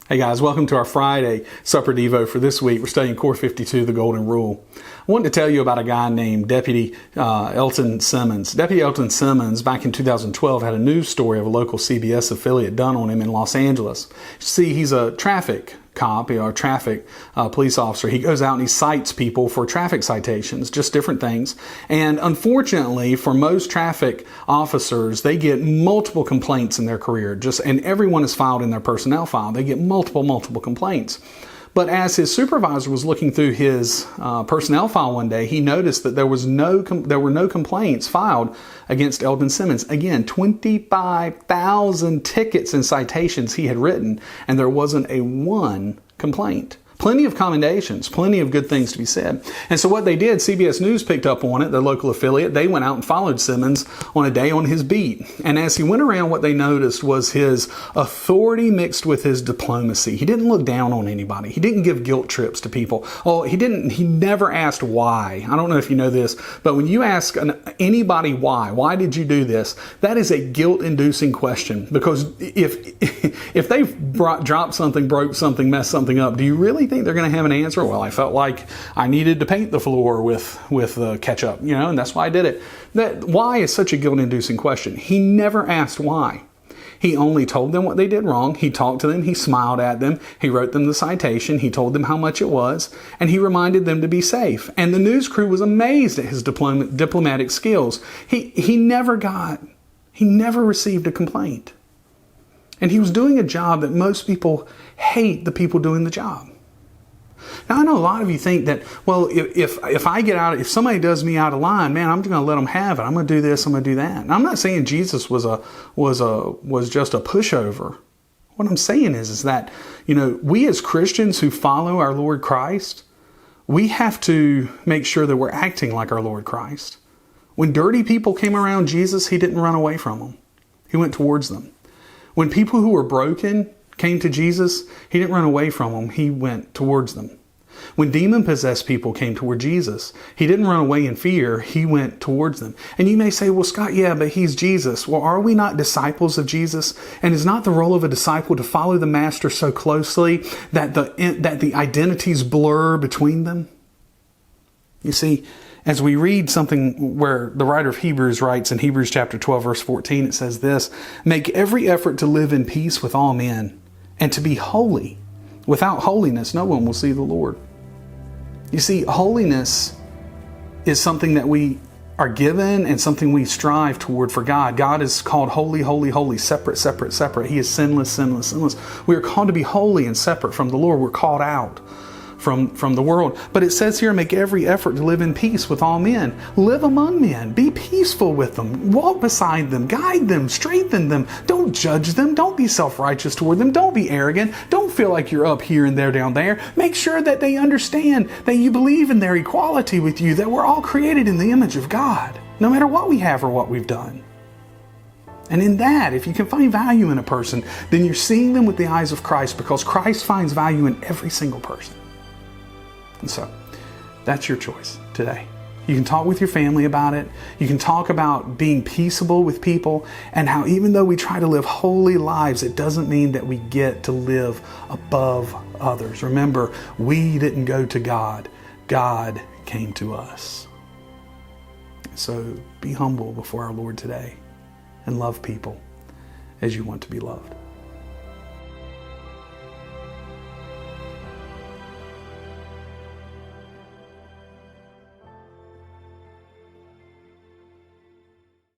Hey guys, welcome to our Friday Supper Devo for this week. We're studying Core 52, the Golden Rule. I wanted to tell you about a guy named Deputy Elton Simmons. Deputy Elton Simmons, back in 2012, had a news story of a local CBS affiliate done on him in Los Angeles. See, he's a traffic cop, a traffic police officer. He goes out and he cites people for traffic citations, just different things. And unfortunately, for most traffic officers, they get multiple complaints in their career. And everyone is filed in their personnel file. They get multiple complaints. But as his supervisor was looking through his personnel file one day, he noticed that there were no complaints filed against Elton Simmons. Again, 25,000 tickets and citations he had written, and there wasn't a one complaint. Plenty of commendations, plenty of good things to be said. And so what they did, CBS News picked up on it, their local affiliate. They went out and followed Simmons on a day on his beat. And as he went around, what they noticed was his authority mixed with his diplomacy. He didn't look down on anybody. He didn't give guilt trips to people. Oh, he never asked why. I don't know if you know this, but when you ask anybody why did you do this? That is a guilt-inducing question, because if they've dropped something, broke something, messed something up, do you really think they're going to have an answer? Well, I felt like I needed to paint the floor with ketchup, and that's why I did it. That why is such a guilt-inducing question. He never asked why. He only told them what they did wrong. He talked to them. He smiled at them. He wrote them the citation. He told them how much it was, and he reminded them to be safe. And the news crew was amazed at his diplomatic skills. He never received a complaint. And he was doing a job that most people hate the people doing the job. Now, I know a lot of you think that, well, if somebody does me out of line, man, I'm just going to let them have it. I'm going to do this. I'm going to do that. And I'm not saying Jesus was just a pushover. What I'm saying is that, we as Christians who follow our Lord Christ, we have to make sure that we're acting like our Lord Christ. When dirty people came around Jesus, he didn't run away from them. He went towards them. When people who were broken came to Jesus, he didn't run away from them. He went towards them. When demon-possessed people came toward Jesus, he didn't run away in fear. He went towards them. And you may say, well, Scott, yeah, but he's Jesus. Well, are we not disciples of Jesus? And is not the role of a disciple to follow the master so closely that the identities blur between them? You see, as we read something where the writer of Hebrews writes in Hebrews chapter 12, verse 14, it says this: "Make every effort to live in peace with all men and to be holy. Without holiness, no one will see the Lord." You see, holiness is something that we are given and something we strive toward for God. God is called holy, holy, holy, separate, separate, separate. He is sinless, sinless, sinless. We are called to be holy and separate from the Lord. We're called out from the world. But it says here, make every effort to live in peace with all men. Live among men. Be peaceful with them. Walk beside them. Guide them. Strengthen them. Don't judge them. Don't be self-righteous toward them. Don't be arrogant. Don't feel like you're up here and they're down there. Make sure that they understand that you believe in their equality with you, that we're all created in the image of God, no matter what we have or what we've done. And in that, if you can find value in a person, then you're seeing them with the eyes of Christ, because Christ finds value in every single person. And so, that's your choice today. You can talk with your family about it. You can talk about being peaceable with people, and how even though we try to live holy lives, it doesn't mean that we get to live above others. Remember, we didn't go to God. God came to us. So be humble before our Lord today and love people as you want to be loved.